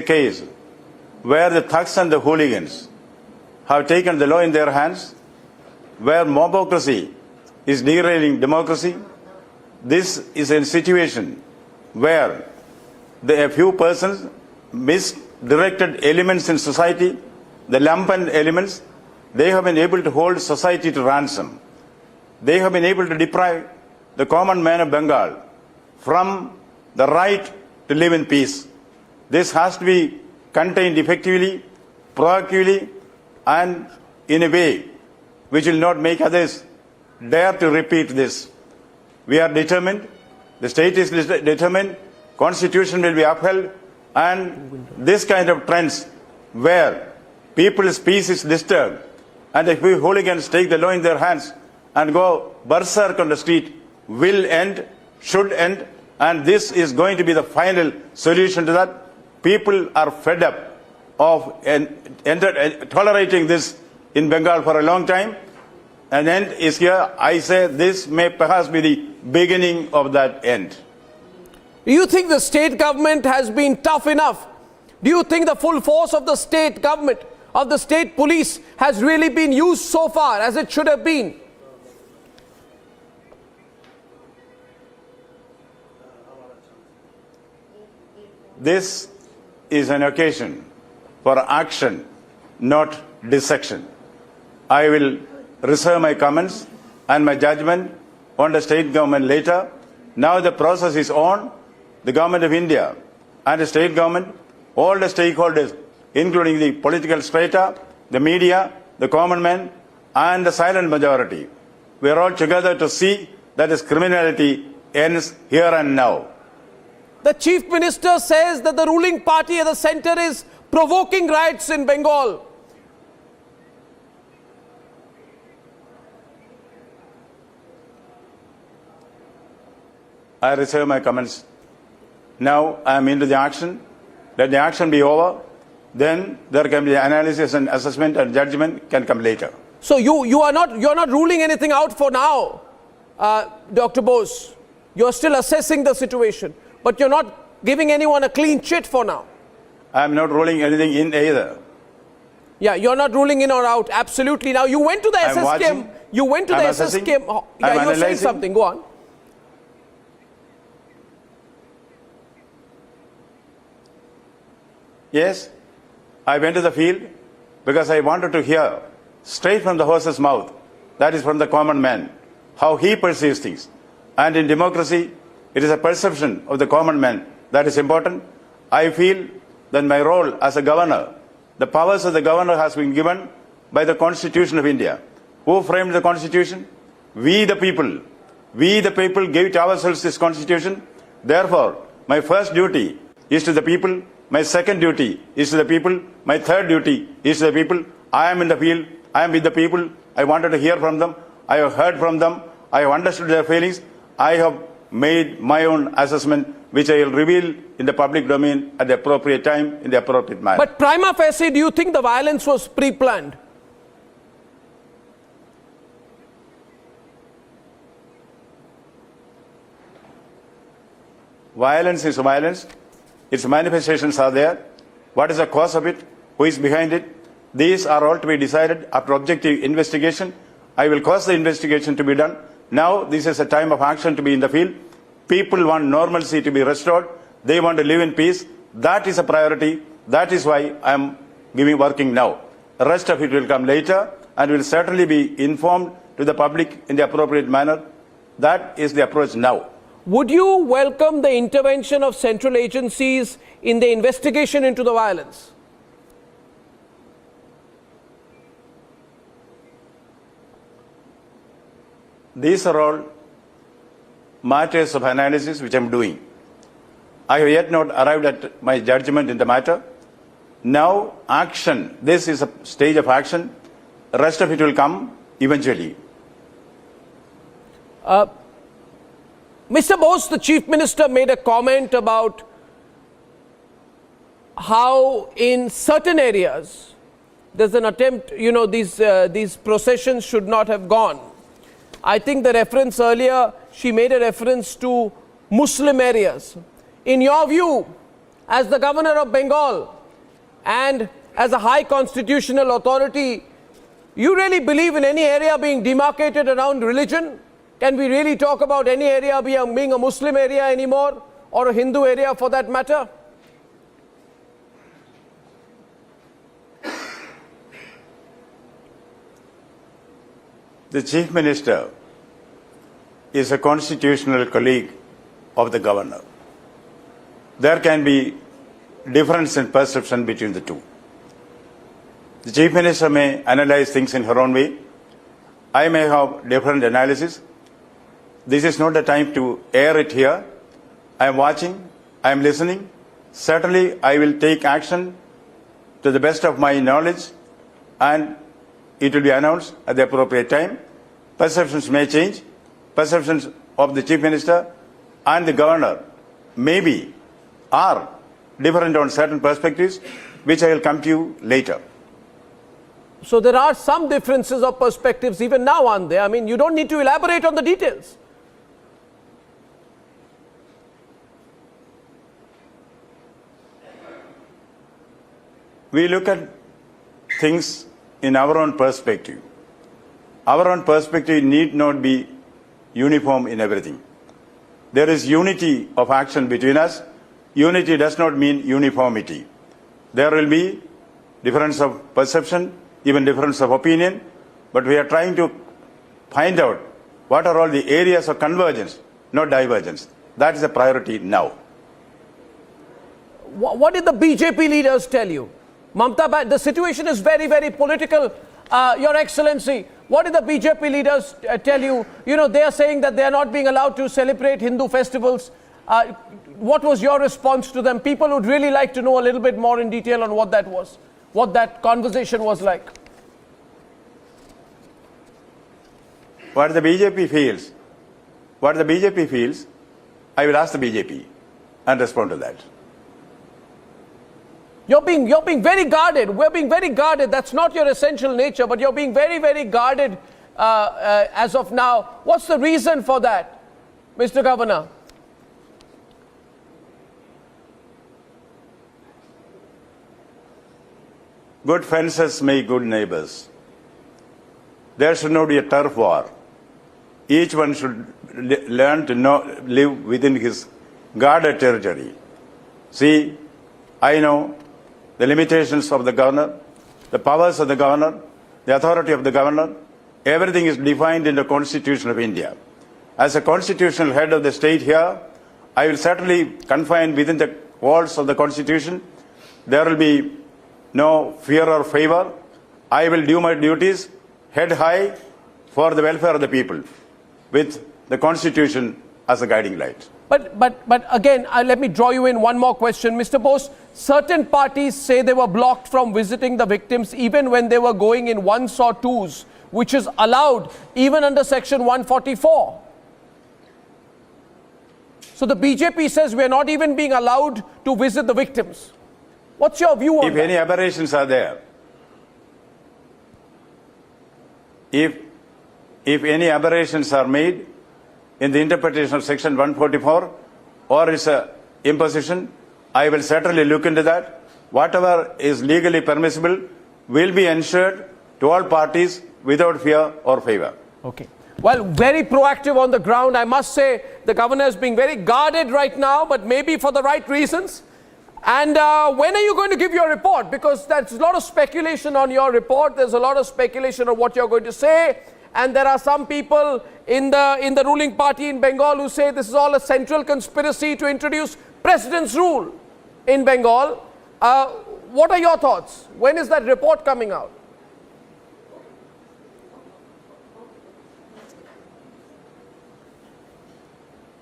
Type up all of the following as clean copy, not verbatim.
case where the thugs and the hooligans have taken the law in their hands, where mobocracy is derailing democracy. This is a situation where a few persons, misdirected elements in society, the lumpen elements, they have been able to hold society to ransom. They have been able to deprive the common man of Bengal from the right to live in peace. This has to be contained effectively, proactively, and in a way which will not make others dare to repeat this. We are determined, the state is determined, constitution will be upheld, and this kind of trends where people's peace is disturbed and the hooligans take the law in their hands and go berserk on the street will end, should end, and this is going to be the final solution to that. People are fed up of tolerating this in Bengal for a long time. An end is here. I say this may perhaps be the beginning of that end. Do you think the state government has been tough enough? Do you think the full force of the state government, of the state police, has really been used so far as it should have been? This is an occasion for action, not dissection. I will reserve my comments and my judgment on the state government later. Now the process is on. The government of India and the state government, all the stakeholders, including the political strata, the media, the common man, and the silent majority, we are all together to see that this criminality ends here and now. The Chief Minister says that the ruling party at the center is provoking riots in Bengal. I reserve my comments. Now I am into the action. Let the action be over. Then there can be analysis and assessment and judgment can come later. So you're not ruling anything out for now, Dr. Bose. You're still assessing the situation, but you're not giving anyone a clean chit for now. I am not ruling anything in either. Yeah, you're not ruling in or out. Absolutely. Now you went to the SSKM. You went to the SSKM. Yeah, you're saying something. Go on. Yes, I went to the field because I wanted to hear straight from the horse's mouth, that is from the common man, how he perceives things. And in democracy, it is a perception of the common man that is important. I feel that my role as a governor, the powers of the governor has been given by the Constitution of India. Who framed the Constitution? We the people. We the people gave to ourselves this Constitution. Therefore, my first duty is to the people. My second duty is to the people. My third duty is to the people. I am in the field. I am with the people. I wanted to hear from them. I have heard from them. I have understood their feelings. I have made my own assessment, which I will reveal in the public domain at the appropriate time, in the appropriate manner. But prima facie, do you think the violence was pre-planned? Violence is violence. Its manifestations are there. What is the cause of it? Who is behind it? These are all to be decided after objective investigation. I will cause the investigation to be done. Now this is a time of action to be in the field. People want normalcy to be restored. They want to live in peace. That is a priority. That is why I am working now. The rest of it will come later and will certainly be informed to the public in the appropriate manner. That is the approach now. Would you welcome the intervention of central agencies in the investigation into the violence? These are all matters of analysis which I am doing. I have yet not arrived at my judgment in the matter. Now action, this is a stage of action. The rest of it will come eventually. Mr. Bose, the Chief Minister made a comment about how in certain areas there's an attempt, these processions should not have gone. I think the reference earlier, she made a reference to Muslim areas. In your view, as the governor of Bengal and as a high constitutional authority, you really believe in any area being demarcated around religion? Can we really talk about any area being a Muslim area anymore, or a Hindu area for that matter? The Chief Minister is a constitutional colleague of the Governor. There can be difference in perception between the two. The Chief Minister may analyze things in her own way. I may have different analysis. This is not the time to air it here. I am watching, I am listening. Certainly, I will take action to the best of my knowledge, and it will be announced at the appropriate time. Perceptions may change. Perceptions of the Chief Minister and the Governor maybe are different on certain perspectives, which I will come to you later. So there are some differences of perspectives even now, aren't there? I mean, you don't need to elaborate on the details. We look at things in our own perspective. Our own perspective need not be uniform in everything. There is unity of action between us. Unity does not mean uniformity. There will be difference of perception, even difference of opinion, but we are trying to find out what are all the areas of convergence, not divergence. That is a priority now. What did the BJP leaders tell you? Mamata, the situation is very, very political, Your Excellency. What did the BJP leaders tell you? You know, they are saying that they are not being allowed to celebrate Hindu festivals. What was your response to them? People would really like to know a little bit more in detail on what that was, what that conversation was like. What the BJP feels, I will ask the BJP and respond to that. You're being very guarded. We're being very guarded. That's not your essential nature, but you're being very, very guarded as of now. What's the reason for that, Mr. Governor? Good fences make good neighbors. There should not be a turf war. Each one should learn to live within his guarded territory. See, I know the limitations of the governor, the powers of the governor, the authority of the governor. Everything is defined in the Constitution of India. As a constitutional head of the state here, I will certainly confine within the walls of the Constitution. There will be no fear or favor. I will do my duties head high for the welfare of the people, with the Constitution as a guiding light. But again, let me draw you in one more question. Mr. Bose, certain parties say they were blocked from visiting the victims even when they were going in ones or twos, which is allowed even under Section 144. So the BJP says we're not even being allowed to visit the victims. What's your view on that? If any aberrations are there, if any aberrations are made in the interpretation of Section 144 or its imposition, I will certainly look into that. Whatever is legally permissible will be ensured to all parties without fear or favor. Okay. Well, very proactive on the ground. I must say the governor is being very guarded right now, but maybe for the right reasons. And when are you going to give your report? Because there's a lot of speculation on your report. There's a lot of speculation on what you're going to say. And there are some people in the ruling party in Bengal who say this is all a central conspiracy to introduce president's rule in Bengal. What are your thoughts? When is that report coming out?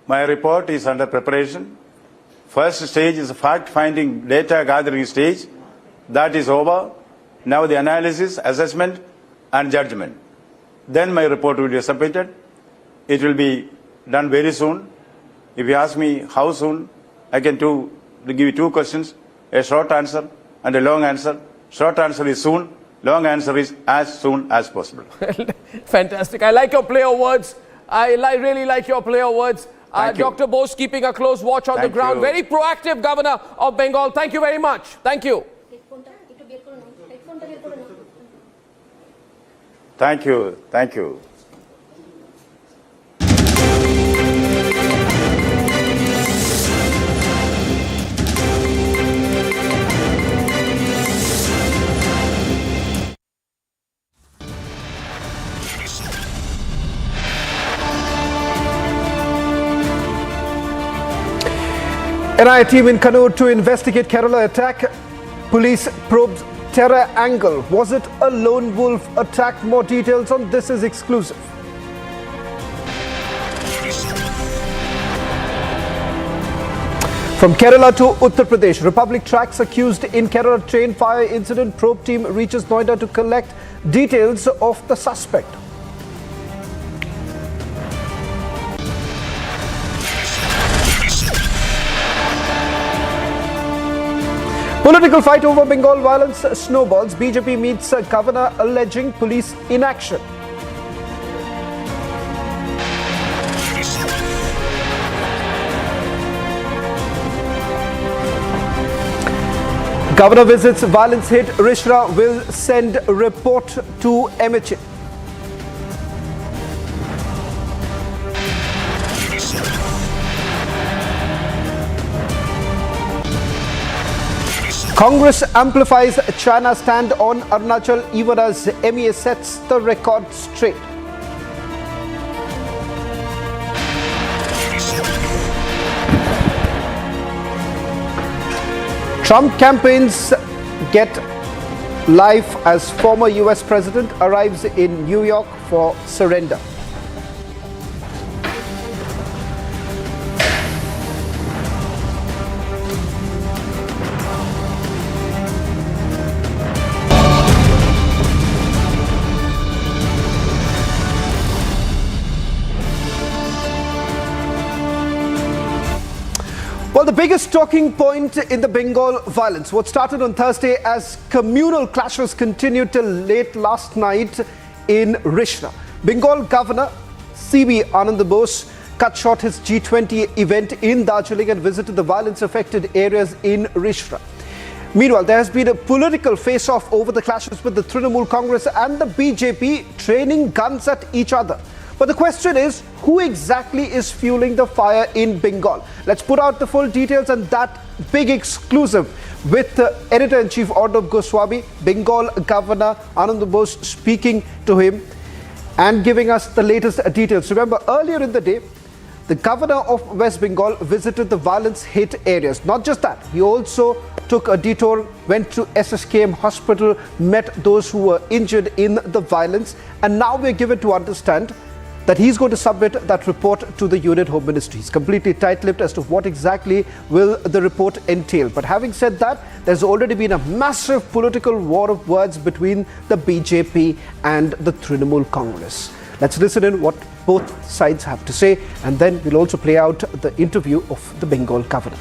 My report is under preparation. First stage is a fact-finding, data-gathering stage. That is over. Now the analysis, assessment, and judgment. Then my report will be submitted. It will be done very soon. If you ask me how soon, I can give you two questions, a short answer and a long answer. Short answer is soon. Long answer is as soon as possible. Fantastic. I like your play of words. I really like your play of words. Thank you. Dr. Bose keeping a close watch on the Thank ground. you. Very proactive Governor of Bengal. Thank you very much. Thank you. Thank you. Thank you. NIA team in Kannur to investigate Kerala attack. Police probes terror angle. Was it a lone wolf attack? More details on this is exclusive. From Kerala to Uttar Pradesh, Republic tracks accused in Kerala train fire incident. Probe team reaches Noida to collect details of the suspect. Political fight over Bengal violence snowballs. BJP meets governor alleging police inaction. Governor visits violence hit Rishra, will send report to Amity. Congress amplifies China's stand on Arunachal even as MEA sets the record straight. Trump campaigns get life as former US president arrives in New York for surrender. Well, the biggest talking point in the Bengal violence, what started on Thursday as communal clashes continued till late last night in Rishra. Bengal Governor CB Ananda Bose cut short his G20 event in Darjeeling and visited the violence-affected areas in Rishra. Meanwhile, there has been a political face-off over the clashes with the Trinamool Congress and the BJP training guns at each other. But the question is, who exactly is fueling the fire in Bengal? Let's put out the full details and that big exclusive with Editor-in-Chief Arnab Goswami, Bengal Governor Ananda Bose speaking to him and giving us the latest details. Remember, earlier in the day, the Governor of West Bengal visited the violence-hit areas. Not just that, he also took a detour, went to SSKM hospital, met those who were injured in the violence, and now we're given to understand that he's going to submit that report to the Union Home Ministry. He's completely tight-lipped as to what exactly will the report entail. But having said that, there's already been a massive political war of words between the BJP and the Trinamool Congress. Let's listen in what both sides have to say, and then we'll also play out the interview of the Bengal governor.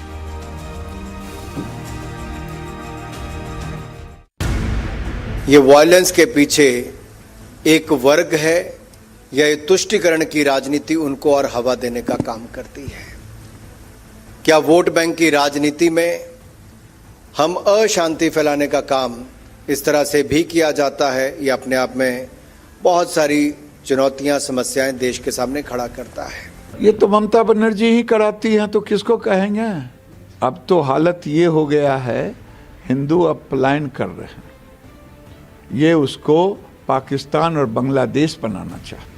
ये violence के पीछे एक वर्ग है, यह तुष्टीकरण की राजनीति उनको और हवा देने का काम करती है। क्या वोट बैंक की राजनीति में हम अशांति फैलाने का काम इस तरह से भी किया जाता है? ये अपने आप में बहुत सारी चुनौतियां, समस्याएं देश के सामने खड़ा करता है। ये तो ममता बनर्जी ही कराती हैं, तो किसको कहेंगे? अब तो हालत ये हो गया है, हिंदू अब पलायन कर रहे हैं, ये उसको पाकिस्तान और बांग्लादेश बनाना चाहते हैं।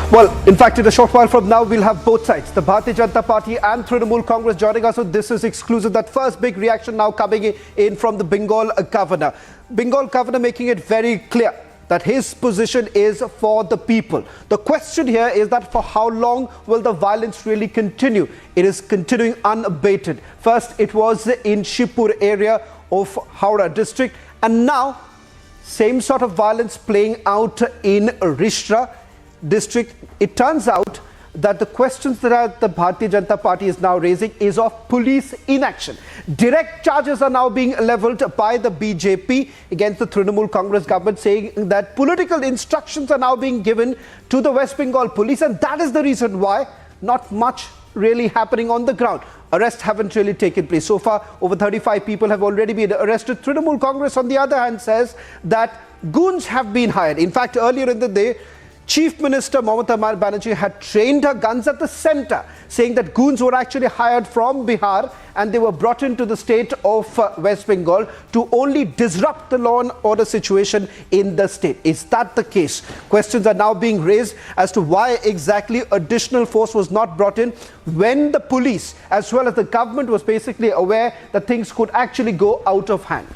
Well, in fact, in a short while from now, we'll have both sides, the Bharatiya Janata Party and Trinamool Congress joining us. So this is exclusive. That first big reaction now coming in from the Bengal governor. Bengal governor making it very clear that his position is for the people. The question here is that for how long will the violence really continue? It is continuing unabated. First, it was in Shibpur area of Howrah district, and now same sort of violence playing out in Rishra district. It turns out that the questions that the Bharatiya Janata Party is now raising is of police inaction. Direct charges are now being leveled by the BJP against the Trinamool Congress government, saying that political instructions are now being given to the West Bengal police, and that is the reason why not much really happening on the ground. Arrests haven't really taken place. So far, over 35 people have already been arrested. Trinamool Congress, on the other hand, says that goons have been hired. In fact, earlier in the day, Chief Minister Mamata Banerjee had trained her guns at the center, saying that goons were actually hired from Bihar and they were brought into the state of West Bengal to only disrupt the law and order situation in the state. Is that the case? Questions are now being raised as to why exactly additional force was not brought in when the police as well as the government was basically aware that things could actually go out of hand.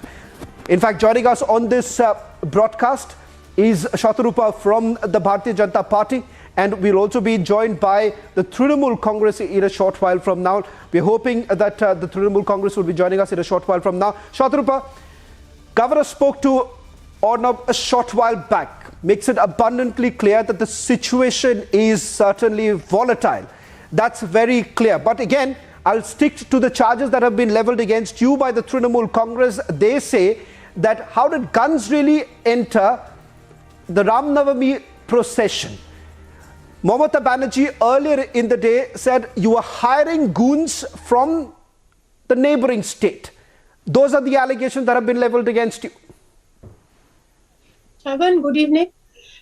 In fact, joining us on this broadcast is Shatarupa from the Bharatiya Janata Party, and we'll also be joined by the Trinamool Congress in a short while from now. We're hoping that the Trinamool Congress will be joining us in a short while from now. Shatarupa, Governor spoke to Arnab a short while back, makes it abundantly clear that the situation is certainly volatile. That's very clear. But again, I'll stick to the charges that have been leveled against you by the Trinamool Congress. They say that how did guns really enter the Ram Navami procession? Mamata Banerjee earlier in the day said you are hiring goons from the neighboring state. Those are the allegations that have been leveled against you. Shaban, good evening.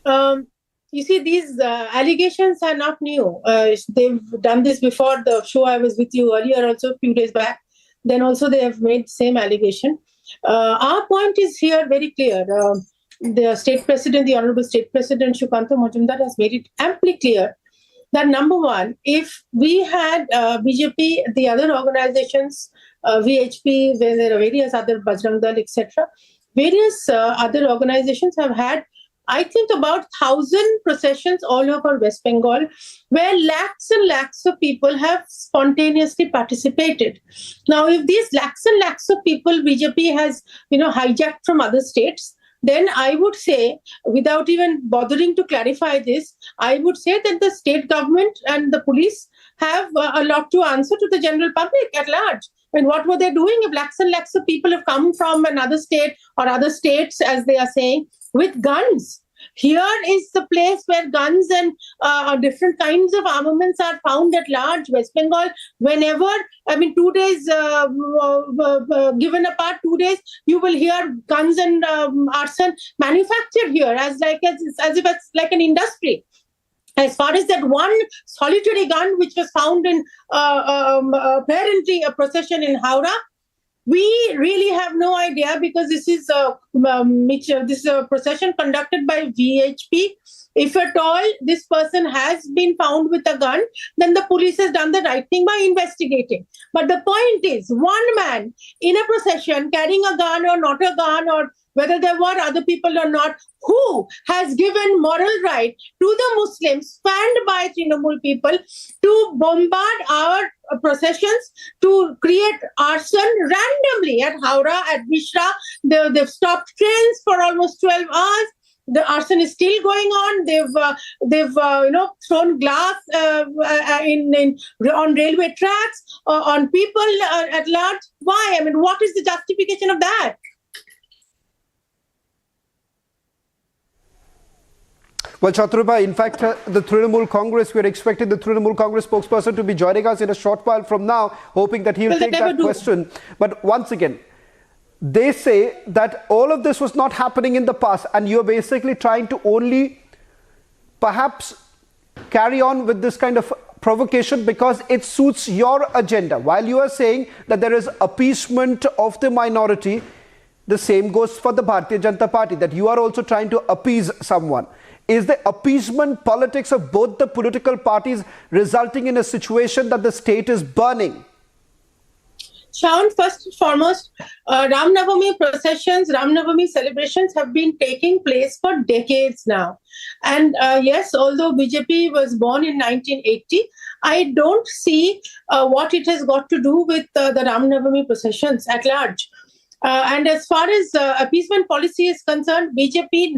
You see, these allegations are not new. They've done this before the show. I was with you earlier also a few days back. Then also they have made the same allegation. Our point is here very clear. The state president, the Honorable State President Shukanta Majumdar has made it amply clear that number one, if we had BJP, the other organizations, VHP, where there are various other Bajrang Dal, etc., various other organizations have had, I think, about 1,000 processions all over West Bengal, where lakhs and lakhs of people have spontaneously participated. Now, if these lakhs and lakhs of people BJP has, hijacked from other states, then I would say, without even bothering to clarify this, I would say that the state government and the police have a lot to answer to the general public at large. I mean, what were they doing if lakhs and lakhs of people have come from another state or other states, as they are saying, with guns? Here is the place where guns and different kinds of armaments are found at large. West Bengal, whenever, 2 days given apart, 2 days, you will hear guns and arson manufactured here as if it's like an industry. As far as that one solitary gun which was found in apparently a procession in Howrah, we really have no idea, because this is a procession conducted by VHP. If at all this person has been found with a gun, then the police has done the right thing by investigating. But the point is, one man in a procession carrying a gun or not a gun, or whether there were other people or not, who has given moral right to the Muslims fanned by Trinamool people to bombard our processions, to create arson randomly at Howrah, at Mishra. They've stopped trains for almost 12 hours. The arson is still going on. They've thrown glass on railway tracks, on people at large. Why? What is the justification of that? Well, Shatarupa, in fact, the Trinamool Congress, we're expecting the Trinamool Congress spokesperson to be joining us in a short while from now, hoping that he'll take that question. But once again, they say that all of this was not happening in the past, and you're basically trying to only perhaps carry on with this kind of provocation because it suits your agenda. While you are saying that there is appeasement of the minority, the same goes for the Bharatiya Janata Party, that you are also trying to appease someone. Is the appeasement politics of both the political parties resulting in a situation that the state is burning? Shaun, first and foremost, Ram Navami processions, Ram Navami celebrations have been taking place for decades now. And yes, although BJP was born in 1980, I don't see what it has got to do with the Ram Navami processions at large. And as far as appeasement policy is concerned, BJP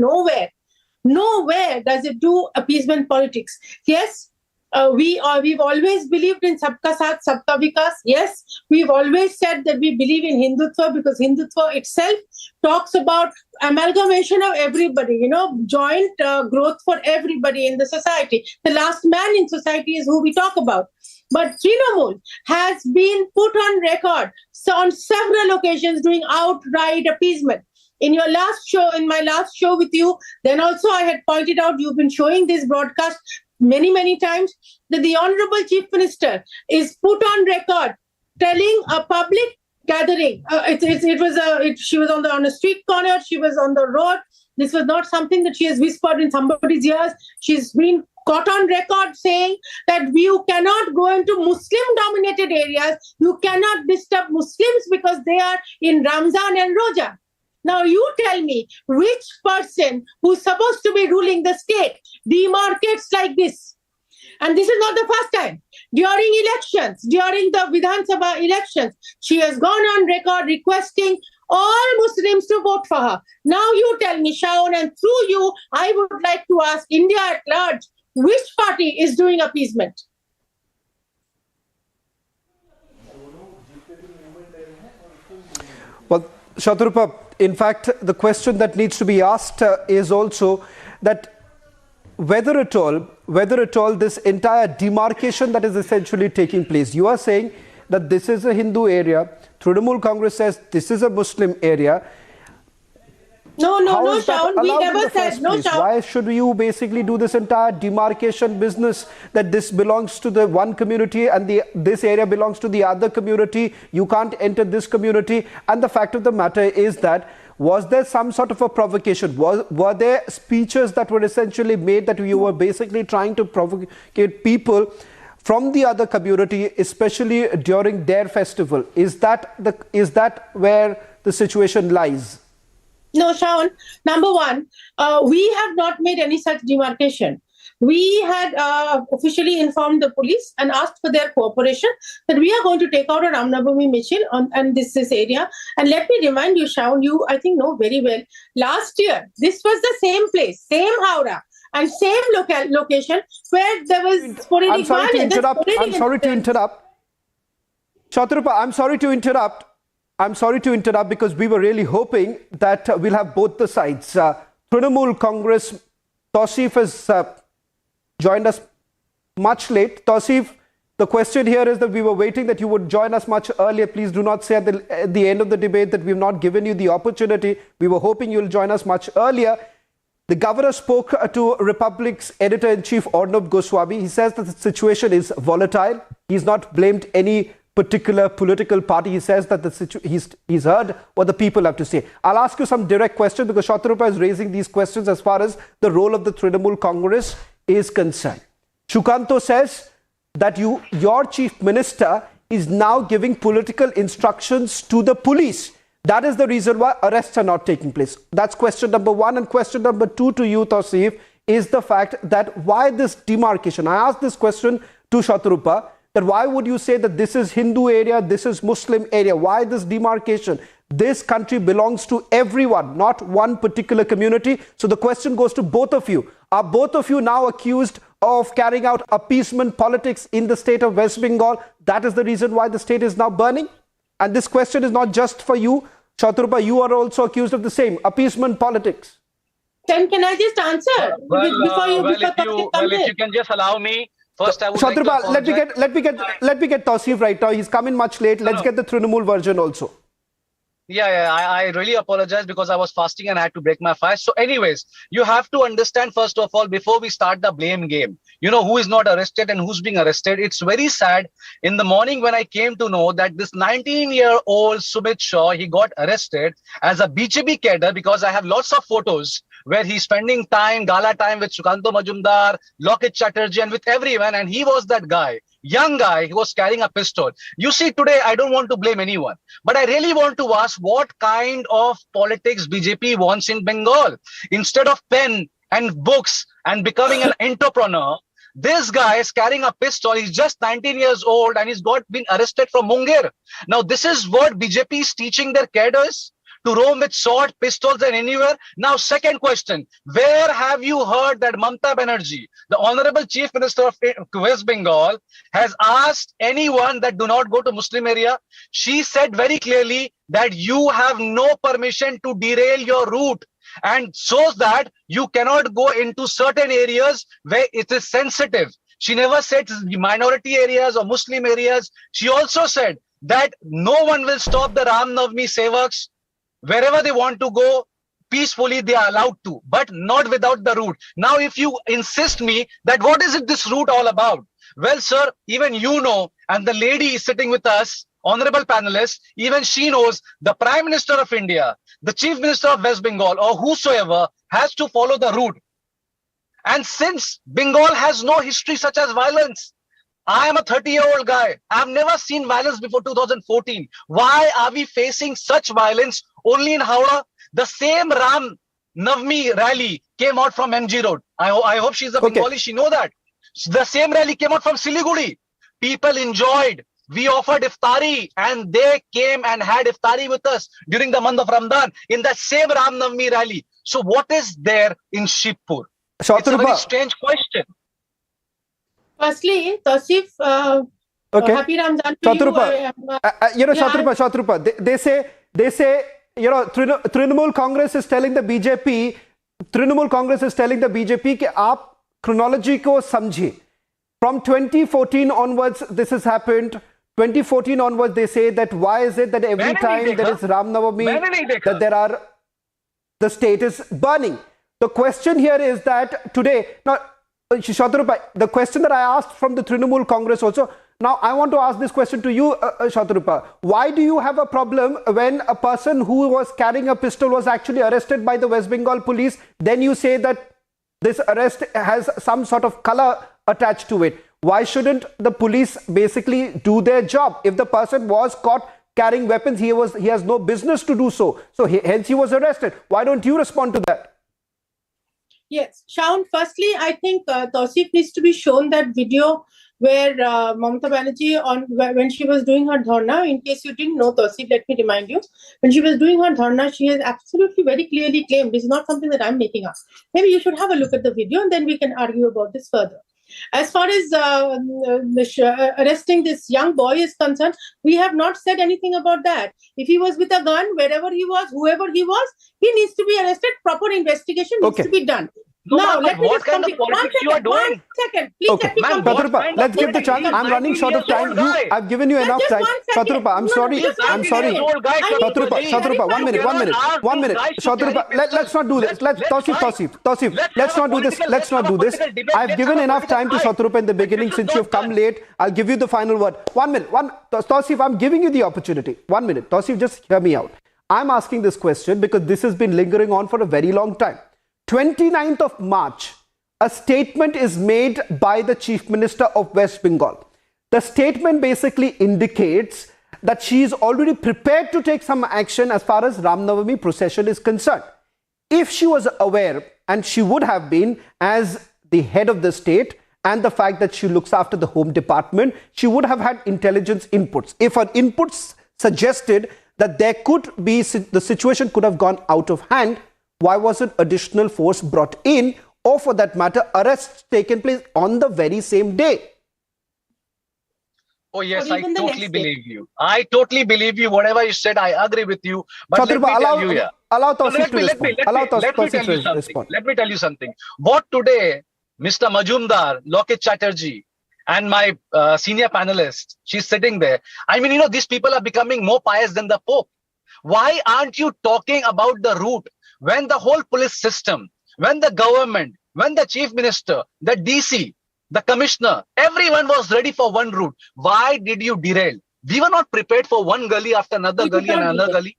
nowhere does it do appeasement politics. Yes, we've always believed in Sabka Saath, Sabka Vikas. Yes, we've always said that we believe in Hindutva because Hindutva itself talks about amalgamation of everybody, joint growth for everybody in the society. The last man in society is who we talk about. But Trinamool has been put on record on several occasions doing outright appeasement. In my last show with you, then also I had pointed out, you've been showing this broadcast many times, that the Honorable Chief Minister is put on record telling a public gathering. She was on a street corner, she was on the road. This was not something that she has whispered in somebody's ears. She's been caught on record saying that you cannot go into Muslim-dominated areas. You cannot disturb Muslims because they are in Ramzan and Roja. Now you tell me, which person who's supposed to be ruling the state demarcates like this? And this is not the first time. During elections, during the Vidhan Sabha elections, she has gone on record requesting all Muslims to vote for her. Now you tell me, Shaun, and through you, I would like to ask India at large, which party is doing appeasement? Well, Shatarupa, in fact, the question that needs to be asked is also that whether at all this entire demarcation that is essentially taking place, you are saying that this is a Hindu area, Trinamool Congress says this is a Muslim area. No, Shaun, we never said, no, Shaun. Why should you basically do this entire demarcation business that this belongs to the one community and this area belongs to the other community? You can't enter this community. And the fact of the matter is that, was there some sort of a provocation? Were there speeches that were essentially made that you were basically trying to provocate people from the other community, especially during their festival? Is that where the situation lies? No, Shaun, number one, we have not made any such demarcation. We had officially informed the police and asked for their cooperation that we are going to take out a Ram Navami mission on this area. And let me remind you, Shaun, you I think know very well, last year, this was the same place, same Howrah, and same location where there was sporadic violence. I'm sorry to interrupt. Shatarupa, I'm sorry to interrupt. Because we were really hoping that we'll have both the sides. Trinamool Congress, Tausif has joined us much late. Tausif, the question here is that we were waiting that you would join us much earlier. Please do not say at the end of the debate that we've not given you the opportunity. We were hoping you'll join us much earlier. The governor spoke to Republic's editor-in-chief Arnab Goswami. He says that the situation is volatile. He's not blamed any particular political party. He says that he's heard what the people have to say. I'll ask you some direct questions because Shatarupa is raising these questions as far as the role of the Trinamool Congress is concerned. Shukanto says that your chief minister is now giving political instructions to the police. That is the reason why arrests are not taking place. That's question number one. And question number two to you, Tausif, is the fact that why this demarcation? I asked this question to Shatarupa, that why would you say that this is Hindu area, this is Muslim area? Why this demarcation? This country belongs to everyone, not one particular community. So the question goes to both of you. Are both of you now accused of carrying out appeasement politics in the state of West Bengal? That is the reason why the state is now burning? And this question is not just for you. Shatarupa, you are also accused of the same, appeasement politics. Can I just answer? If you can just allow me. First, I would Shatarupa, like to let me get Tausif right now. He's come in much late. Let's get the Trinamool version also. I really apologize because I was fasting and I had to break my fast. So anyways, you have to understand, first of all, before we start the blame game, who is not arrested and who's being arrested. It's very sad. In the morning when I came to know that this 19-year-old Sumit Shaw, he got arrested as a BJP cadre, because I have lots of photos where he's spending gala time with Shukanto Majumdar, Lokit Chatterjee, and with everyone. And he was that guy, young guy, he was carrying a pistol. You see, today, I don't want to blame anyone, but I really want to ask what kind of politics BJP wants in Bengal. Instead of pen and books and becoming an entrepreneur, this guy is carrying a pistol. He's just 19 years old and he's been arrested from Munger. Now, this is what BJP is teaching their cadres, to roam with sword, pistols and anywhere? Now, second question, where have you heard that Mamata Banerjee, the Honorable Chief Minister of West Bengal, has asked anyone that do not go to Muslim area? She said very clearly that you have no permission to derail your route, and shows that you cannot go into certain areas where it is sensitive. She never said minority areas or Muslim areas. She also said that no one will stop the Ram Navami Sevaks. Wherever they want to go peacefully, they are allowed to, but not without the route. Now, if you insist me that what is it this route all about? Well, sir, even you know, and the lady is sitting with us, honorable panelists, even she knows the Prime Minister of India, the Chief Minister of West Bengal, or whosoever has to follow the route. And since Bengal has no history such as violence, I am a 30-year-old guy. I've never seen violence before 2014. Why are we facing such violence only in Howrah? The same Ram Navami rally came out from MG Road. I hope she's a Bengali, she know that. The same rally came out from Siliguri. People enjoyed. We offered iftari and they came and had iftari with us during the month of Ramadan in that same Ram Navami rally. So what is there in Shibpur? It's a very strange question. Firstly, Tausif, happy Ramzan to you. Shatrupa, they say, you know, Trinamool Congress is telling the BJP, कि आप chronology को समझिए. From 2014 onwards, this has happened. 2014 onwards, they say that why is it that every time there is Ram Navami, that there are, the state is burning. The question here is that today, now, Shatrupa, the question that I asked from the Trinamool Congress also, now I want to ask this question to you, Shatrupa. Why do you have a problem when a person who was carrying a pistol was actually arrested by the West Bengal police? Then you say that this arrest has some sort of color attached to it. Why shouldn't the police basically do their job? If the person was caught carrying weapons, he has no business to do so. So hence he was arrested. Why don't you respond to that? Yes, Shaun, firstly, I think Tausif needs to be shown that video where Mamata Banerjee, when she was doing her dharna, in case you didn't know, Tausif, let me remind you, when she was doing her dharna, she has absolutely very clearly claimed, this is not something that I'm making up. Maybe you should have a look at the video and then we can argue about this further. As far as arresting this young boy is concerned, we have not said anything about that. If he was with a gun, wherever he was, whoever he was, he needs to be arrested. Proper investigation needs to be done. No, now, let me what kind of politics you are doing? 1 second, please let me complete. Let's give the chance. I'm running short of time. I've given you enough time. Shatrupa, I'm sorry. Shatrupa, 1 minute. Shatrupa, let's not do this. Tausif, let's not do this. Let's not do this. I've given enough time to Shatrupa in the beginning. Since you've come late, I'll give you the final word. 1 minute. Tausif, I'm giving you the opportunity. 1 minute. Tausif, just hear me out. I'm asking this question because this has been lingering on for a very long time. 29th of March, a statement is made by the Chief Minister of West Bengal. The statement basically indicates that she is already prepared to take some action as far as Ram Navami procession is concerned. If she was aware, and she would have been as the head of the state, and the fact that she looks after the Home Department, she would have had intelligence inputs. If her inputs suggested that there could be, the situation could have gone out of hand, why wasn't additional force brought in, or for that matter, arrests taken place on the very same day? Oh yes, I totally believe you. I totally believe you. Whatever you said, I agree with you. But Shatrupa, let me tell you, allow Tausif to respond. Let me tell you something. What today, Mr. Majumdar, Lokit Chatterjee, and my senior panelist, she's sitting there. I mean, you know, these people are becoming more pious than the Pope. Why aren't you talking about the route? When the whole police system, when the government, when the chief minister, the DC, the commissioner, everyone was ready for one route. Why did you derail? We were not prepared for one gully after another gully and another gully.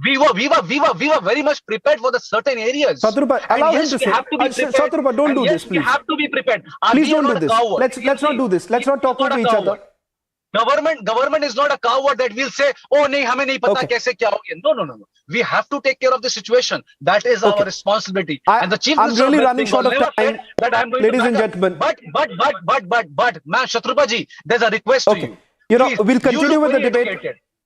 We were very much prepared for the certain areas. Shatrupa, allow him to say. Shatrupa, don't do this, please. We have to be prepared. Please don't do this. Let's not do this. Let's not talk over each other. Government is not a coward that will say, oh, nahi, hame nahi pata kaise kya ho gaya. No. We have to take care of the situation. That is our responsibility. And the chief minister, I'm really running short of time. Ladies and gentlemen. But, ma'am, Shatrupa ji, there's a request to you. You know, we'll continue with the debate.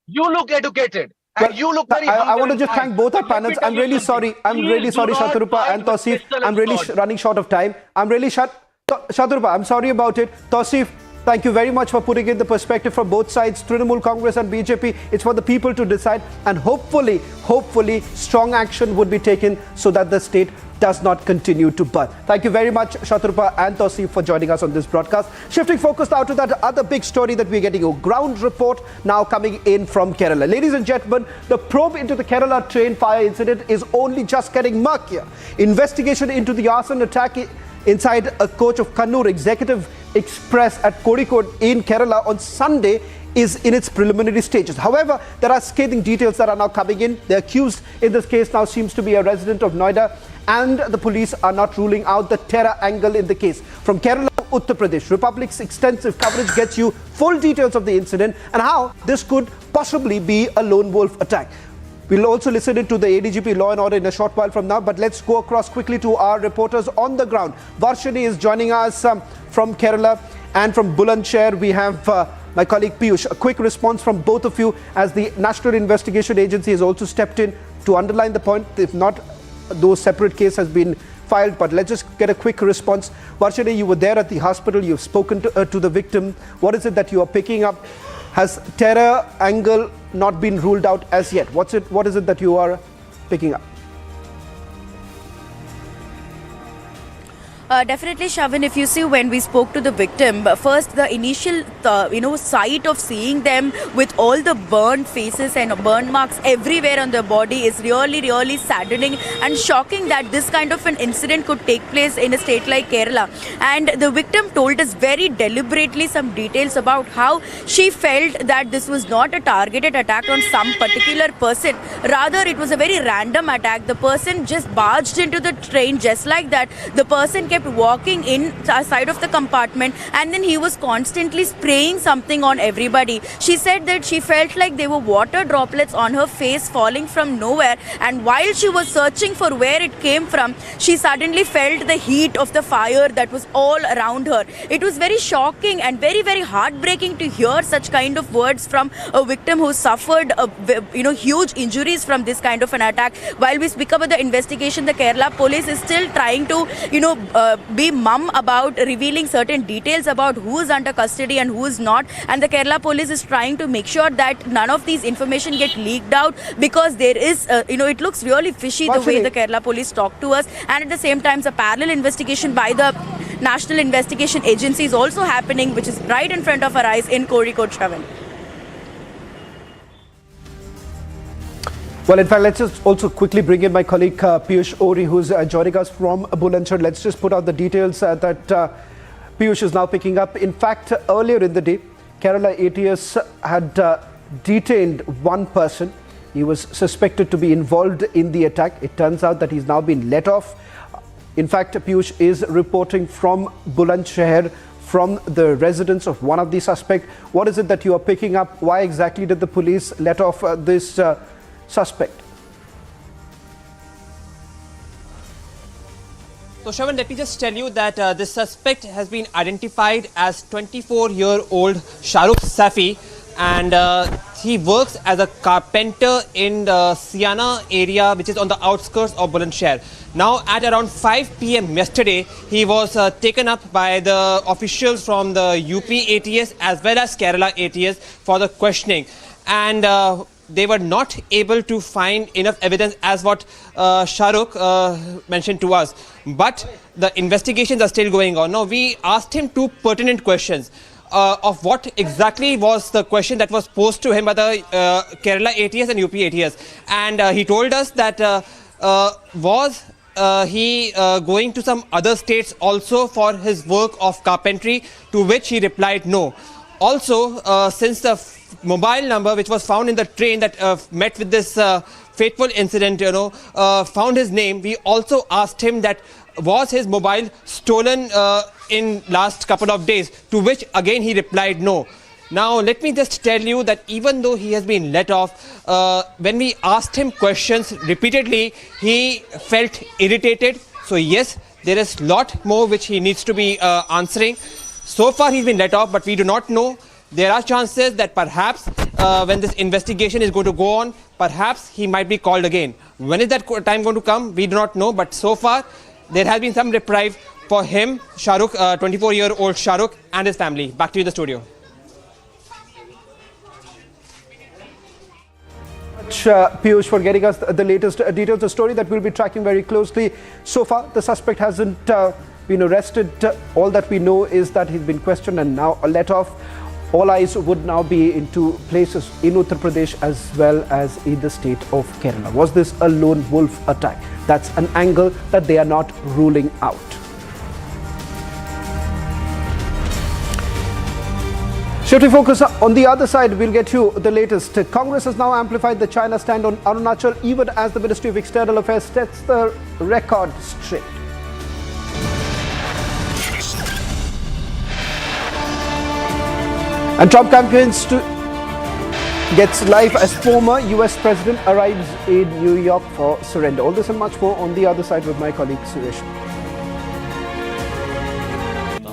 You look educated. And you look very I humble want to and just kind. thank both our Let me panels. tell I'm you really something. sorry. I'm really Please sorry, do not Shatarupa fight and with Tausif. pistol I'm and really sword. running short of time. I'm really Shatarupa, I'm sorry about it. Tausif, thank you very much for putting in the perspective from both sides, Trinamool Congress and BJP. It's for the people to decide, and hopefully, strong action would be taken so that the state does not continue to burn. Thank you very much, Shatarupa and Tausif, for joining us on this broadcast. Shifting focus now to that other big story that we're getting, a ground report now coming in from Kerala. Ladies and gentlemen, the probe into the Kerala train fire incident is only just getting murkier. Investigation into the arson attack inside a coach of Kannur Executive Express at Kozhikode in Kerala on Sunday is in its preliminary stages. However, there are scathing details that are now coming in. The accused in this case now seems to be a resident of Noida, and the police are not ruling out the terror angle in the case. From Kerala, Uttar Pradesh, Republic's extensive coverage gets you full details of the incident and how this could possibly be a lone wolf attack. We'll also listen to the ADGP Law and Order in a short while from now, but let's go across quickly to our reporters on the ground. Varshini is joining us from Kerala, and from Bulandshahr we have my colleague Piyush. A quick response from both of you, as the National Investigation Agency has also stepped in to underline the point. If not, those separate case has been filed, but let's just get a quick response. Varshini, you were there at the hospital, you've spoken to the victim. What is it that you are picking up? Has terror angle not been ruled out as yet? What is it that you are picking up? Definitely, Shavan, if you see, when we spoke to the victim, first the initial sight of seeing them with all the burned faces and burn marks everywhere on their body is really saddening and shocking that this kind of an incident could take place in a state like Kerala. And the victim told us very deliberately some details about how she felt that this was not a targeted attack on some particular person, rather it was a very random attack. The person just barged into the train just like that. The person kept walking inside of the compartment, and then he was constantly spraying something on everybody. She said that she felt like there were water droplets on her face falling from nowhere, and while she was searching for where it came from, she suddenly felt the heat of the fire that was all around her. It was very shocking and very heartbreaking to hear such kind of words from a victim who suffered huge injuries from this kind of an attack. While we speak about the investigation, the Kerala police is still trying to be mum about revealing certain details about who is under custody and who is not, and the Kerala police is trying to make sure that none of these information get leaked out, because there is it looks really fishy the way the Kerala police talk to us. And at the same time, a parallel investigation by the National Investigation Agency is also happening, which is right in front of our eyes in Kozhikode, Shravan. Well, in fact, let's just also quickly bring in my colleague Piyush Ori, who's joining us from Bulandshahr. Let's just put out the details that Piyush is now picking up. In fact, earlier in the day, Kerala ATS had detained one person. He was suspected to be involved in the attack. It turns out that he's now been let off. In fact, Piyush is reporting from Bulandshahr, from the residence of one of the suspects. What is it that you are picking up? Why exactly did the police let off this suspect? So Shravan, let me just tell you that the suspect has been identified as 24-year-old Shahrukh Safi, and he works as a carpenter in the Siana area, which is on the outskirts of Bulandshahr. Now at around 5 p.m. yesterday, he was taken up by the officials from the UP ATS as well as Kerala ATS for the questioning, and they were not able to find enough evidence, as what Shahrukh mentioned to us. But the investigations are still going on. Now, we asked him two pertinent questions of what exactly was the question that was posed to him by the Kerala ATS and UP ATS. And he told us that was he going to some other states also for his work of carpentry, to which he replied no. Also, since the mobile number which was found in the train that met with this fateful incident, found his name, we also asked him that was his mobile stolen in last couple of days, to which again he replied no. Now let me just tell you that even though he has been let off, when we asked him questions repeatedly, he felt irritated. So yes, there is a lot more which he needs to be answering. So far he's been let off, but we do not know. There are chances that perhaps when this investigation is going to go on, perhaps he might be called again. When is that time going to come? We do not know. But so far, there has been some reprieve for him, Shahrukh, 24-year-old Shahrukh, and his family. Back to you, the studio. Piyush, for getting us the latest details, the story that we'll be tracking very closely. So far, the suspect hasn't been arrested. All that we know is that he's been questioned and now let off. All eyes would now be into places in Uttar Pradesh as well as in the state of Kerala. Was this a lone wolf attack? That's an angle that they are not ruling out. Shifting focus on the other side, we'll get you the latest. Congress has now amplified the China stand on Arunachal, even as the Ministry of External Affairs sets the record straight. And Trump campaigns to gets life as former US President arrives in New York for surrender. All this and much more on the other side with my colleague Suresh.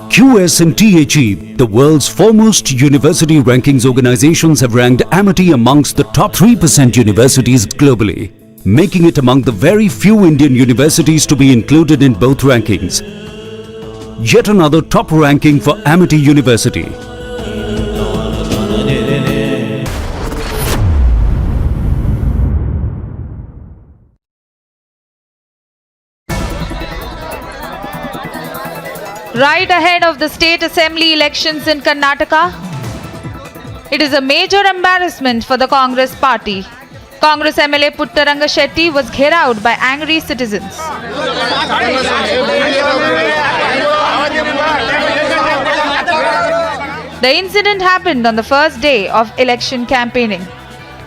QS&THE, the world's foremost university rankings organizations, have ranked Amity amongst the top 3% universities globally, making it among the very few Indian universities to be included in both rankings. Yet another top ranking for Amity University. Right ahead of the state assembly elections in Karnataka, it is a major embarrassment for the Congress party. Congress MLA Puttaranga Shetty was gherraud by angry citizens. The incident happened on the first day of election campaigning.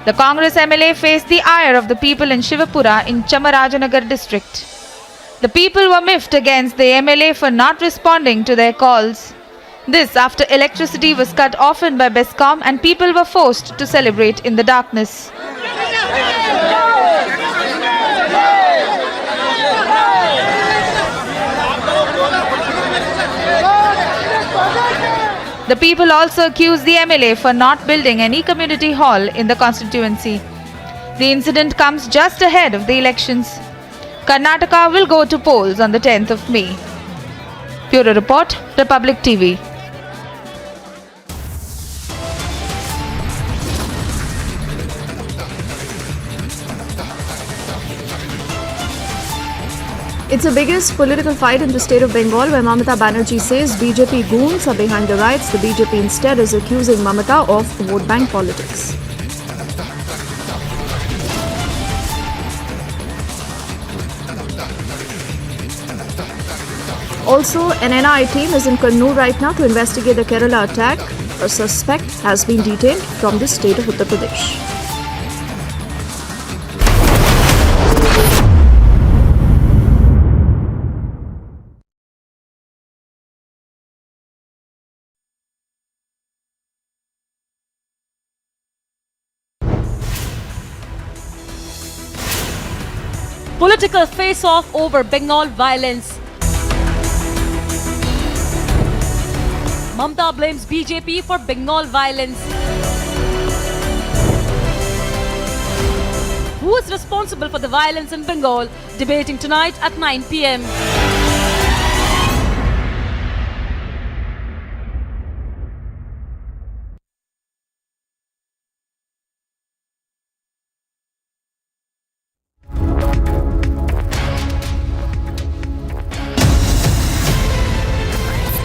The Congress MLA faced the ire of the people in Shivapura in Chamarajanagar district. The people were miffed against the MLA for not responding to their calls. This after electricity was cut often by Bescom and people were forced to celebrate in the darkness. The people also accused the MLA for not building any community hall in the constituency. The incident comes just ahead of the elections. Karnataka will go to polls on the 10th of May. Bureau Report, Republic TV. It's the biggest political fight in the state of Bengal, where Mamata Banerjee says BJP goons are behind the riots. The BJP instead is accusing Mamata of vote bank politics. Also, an NIA team is in Kannur right now to investigate the Kerala attack. A suspect has been detained from the state of Uttar Pradesh. Political face-off over Bengal violence. Mamata blames BJP for Bengal violence. Who is responsible for the violence in Bengal? Debating tonight at 9 p.m.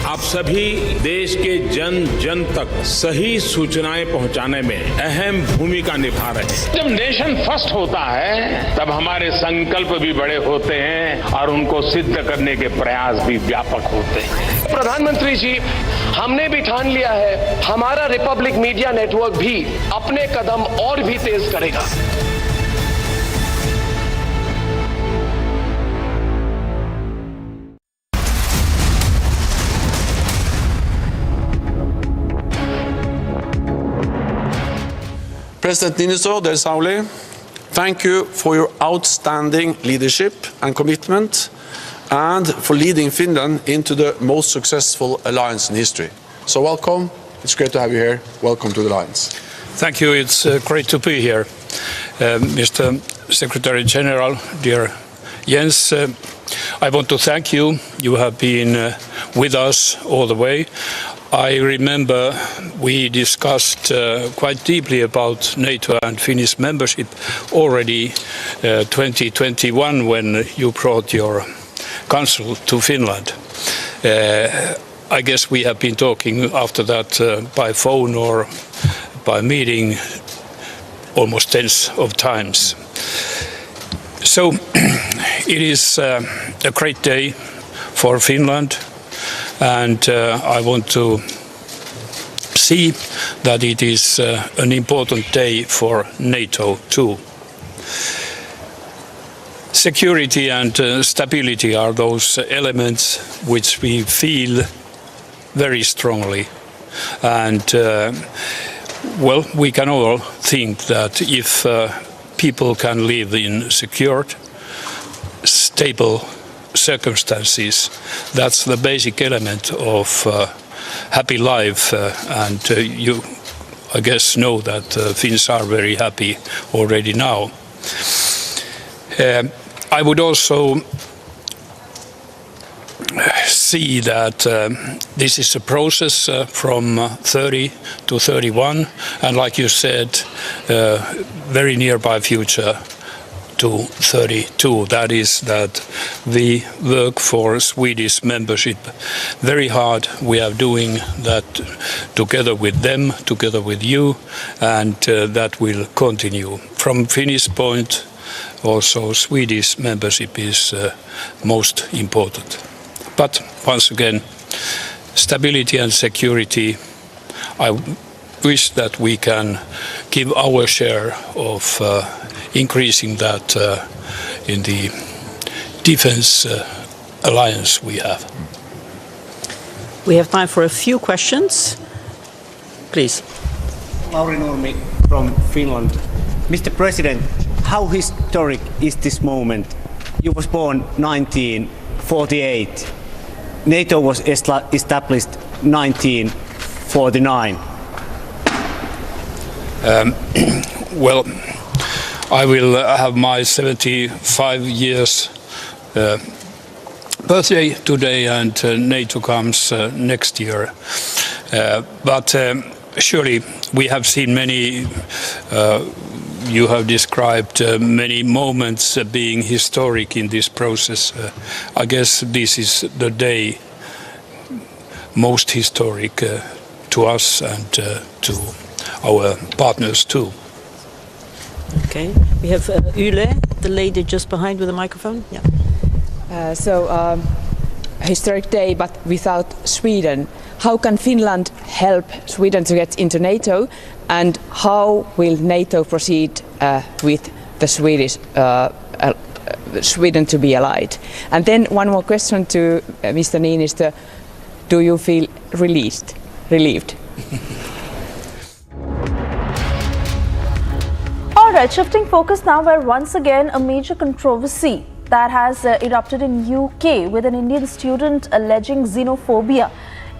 आप सभी देश के जन जन तक सही सूचनाएं पहुंचाने में अहम भूमिका निभा रहे हैं। जब नेशन फर्स्ट होता है तब हमारे संकल्प भी बड़े होते हैं और उनको सिद्ध करने के प्रयास भी व्यापक होते हैं। प्रधानमंत्री जी, हमने भी ठान लिया है, हमारा रिपब्लिक मीडिया नेटवर्क भी अपने कदम और भी तेज करेगा। President Niinisto, dear Sauli, thank you for your outstanding leadership and commitment and for leading Finland into the most successful alliance in history. So welcome. It's great to have you here. Welcome to the alliance. Thank you. It's great to be here. Mr. Secretary General, dear Jens, I want to thank you. You have been with us all the way. I remember we discussed quite deeply about NATO and Finnish membership already 2021 when you brought your council to Finland. I guess we have been talking after that by phone or by meeting almost tens of times. So it is a great day for Finland, and I want to see that it is an important day for NATO too. Security and stability are those elements which we feel very strongly, and well, we can all think that if people can live in secured, stable circumstances, that's the basic element of happy life, and you, I guess, know that Finns are very happy already now. I would also see that this is a process from 30 to 31, and like you said, very nearby future to 32. That is that we work for Swedish membership very hard. We are doing that together with them, together with you, and that will continue. From Finnish point, also Swedish membership is most important. But once again, stability and security, I wish that we can give our share of increasing that in the defense alliance we have. We have time for a few questions. Please. Lauri Nurmi from Finland. Mr. President, how historic is this moment? You was born 1948. NATO was established 1949. Well, I will have my 75 years birthday today, and NATO comes next year. But surely we have seen many, you have described many moments being historic in this process. I guess this is the day most historic to us and to our partners too. Okay, we have Yle, the lady just behind with the microphone. Yeah. A historic day, but without Sweden. How can Finland help Sweden to get into NATO, and how will NATO proceed with the Sweden to be allied? And then one more question to Mr. Niinisto. Do you feel relieved? All right, shifting focus now, where once again a major controversy that has erupted in UK with an Indian student alleging xenophobia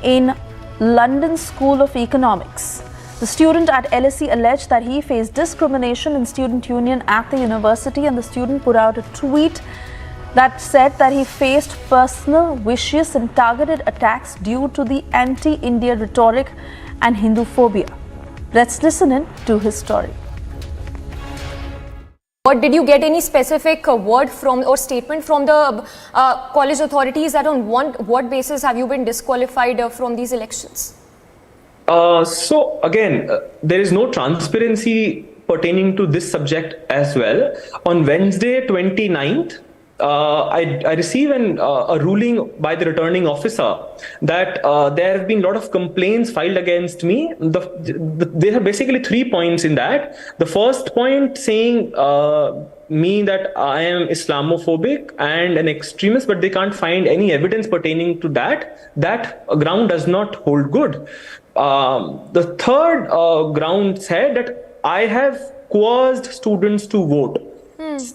in London School of Economics. The student at LSE alleged that he faced discrimination in student union at the university, and the student put out a tweet that said that he faced personal, vicious and targeted attacks due to the anti-India rhetoric and Hindu-phobia. Let's listen in to his story. But did you get any specific word from or statement from the college authorities that on what basis have you been disqualified from these elections? So again, there is no transparency pertaining to this subject as well. On Wednesday, 29th, I received a ruling by the returning officer that there have been a lot of complaints filed against me. There are basically 3 points in that. The first point saying me that I am Islamophobic and an extremist, but they can't find any evidence pertaining to that. That ground does not hold good. The third ground said that I have coerced students to vote.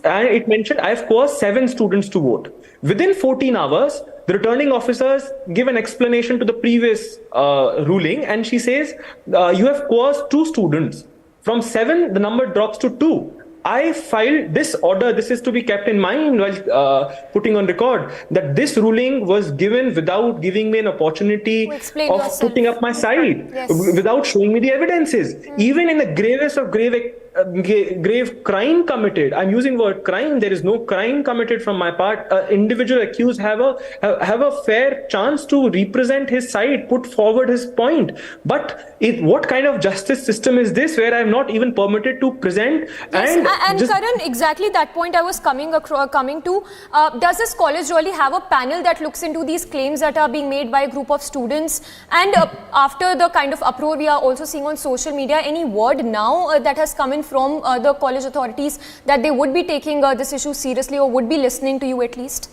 And it mentioned I have coerced 7 students to vote. Within 14 hours, the returning officers give an explanation to the previous ruling, and she says, you have coerced 2 students. From 7, the number drops to 2. I filed this order. This is to be kept in mind while putting on record that this ruling was given without giving me an opportunity of putting up my side, without showing me the evidences. Even in the gravest of grave crime committed, I'm using the word crime, there is no crime committed from my part. Individual accused have a fair chance to represent his side, put forward his point. But what kind of justice system is this where I'm not even permitted to present? And Karan, exactly that point I was coming to. Does this college really have a panel that looks into these claims that are being made by a group of students? And after the kind of uproar we are also seeing on social media, any word now that has come in from the college authorities that they would be taking this issue seriously or would be listening to you at least?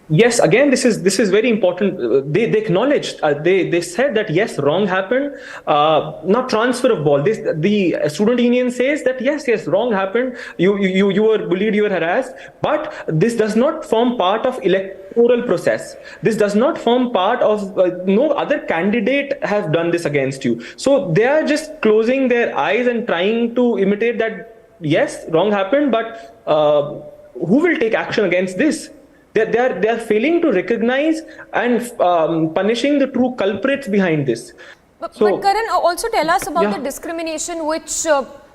Yes, again, this is very important. They acknowledged, they said that yes, wrong happened, not transfer of ball. The student union says that yes, wrong happened. You were bullied, you were harassed, but this does not form part of electoral process. This does not form part of no other candidate have done this against you. So they are just closing their eyes and trying to imitate that yes, wrong happened, but who will take action against this? They are failing to recognize and punishing the true culprits behind this. But Karan, also tell us about the discrimination which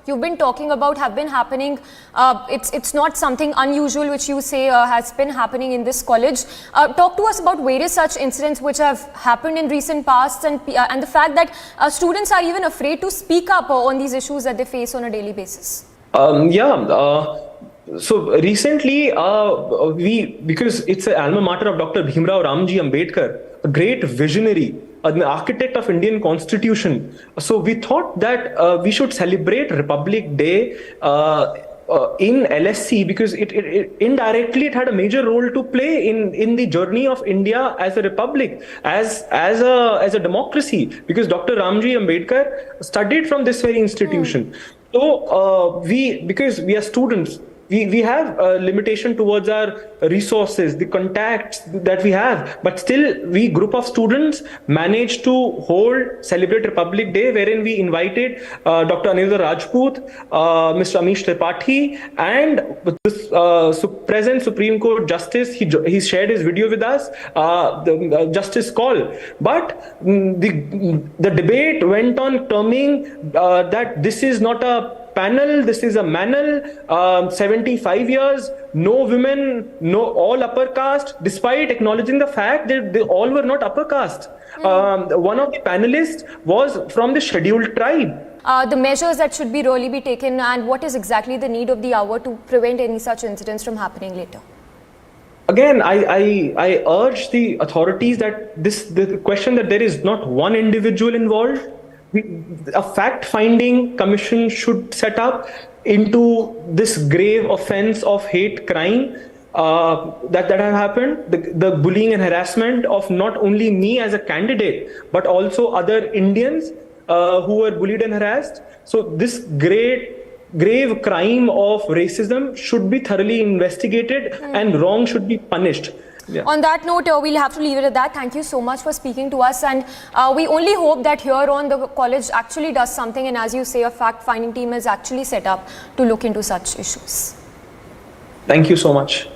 you've been talking about have been happening. It's not something unusual which you say has been happening in this college. Talk to us about various such incidents which have happened in recent past and the fact that students are even afraid to speak up on these issues that they face on a daily basis. So recently, because it's an alma mater of Dr. Bhimrao Ramji Ambedkar, a great visionary, an architect of Indian Constitution. So we thought that we should celebrate Republic Day in LSC because it indirectly had a major role to play in the journey of India as a republic, as a democracy. Because Dr. Ramji Ambedkar studied from this very institution. So because we are students. We have a limitation towards our resources, the contacts that we have, but still we group of students managed to celebrate Republic Day, wherein we invited Dr. Ananda Rajput, Mr. Amish Tripathi, and the present Supreme Court Justice. He shared his video with us, the Justice Call. But the debate went on terming that this is not a panel, this is a manel, 75 years, no women, all upper caste, despite acknowledging the fact that they all were not upper caste. One of the panelists was from the scheduled tribe. The measures that should really be taken and what is exactly the need of the hour to prevent any such incidents from happening later? Again, I urge the authorities that the question that there is not one individual involved. A fact-finding commission should set up into this grave offense of hate crime that have happened, the bullying and harassment of not only me as a candidate, but also other Indians who were bullied and harassed. So this grave crime of racism should be thoroughly investigated and wrong should be punished. Yeah. On that note, we'll have to leave it at that. Thank you so much for speaking to us, and we only hope that here on the college actually does something, and as you say, a fact-finding team is actually set up to look into such issues. Thank you so much.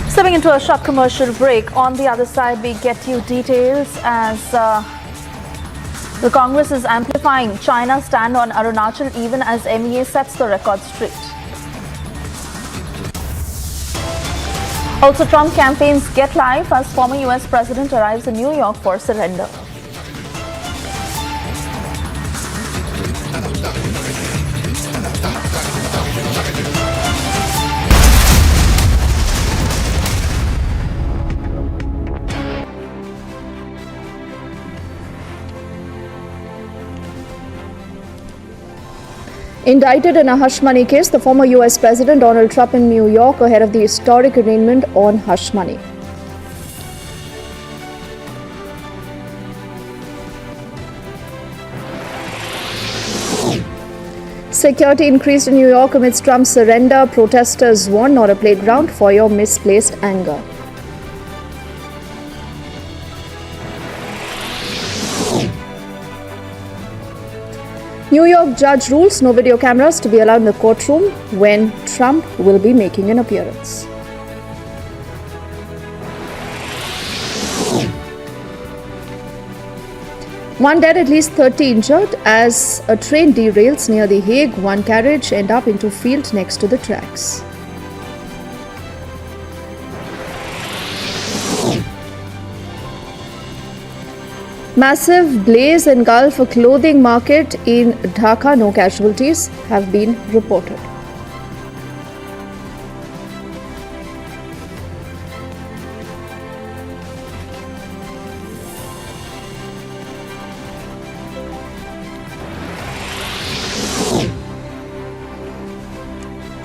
Stepping into a short commercial break. On the other side, we get you details as the Congress is amplifying China's stand on Arunachal even as MEA sets the record straight. Also, Trump campaigns get live as former US President arrives in New York for surrender. Indicted in a hush money case, the former US President Donald Trump in New York ahead of the historic arraignment on hush money. Security increased in New York amidst Trump's surrender. Protesters warn not a playground for your misplaced anger. New York judge rules no video cameras to be allowed in the courtroom when Trump will be making an appearance. One dead, at least 30 injured as a train derails near The Hague. One carriage ended up into field next to the tracks. Massive blaze engulfed a clothing market in Dhaka. No casualties have been reported.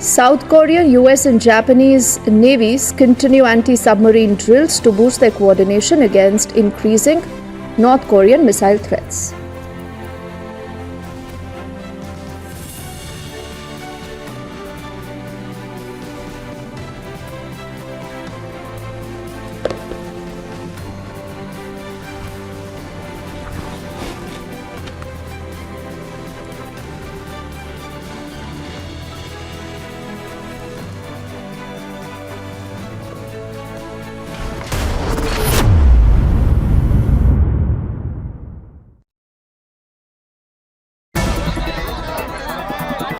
South Korean, US and Japanese navies continue anti-submarine drills to boost their coordination against increasing North Korean missile threats.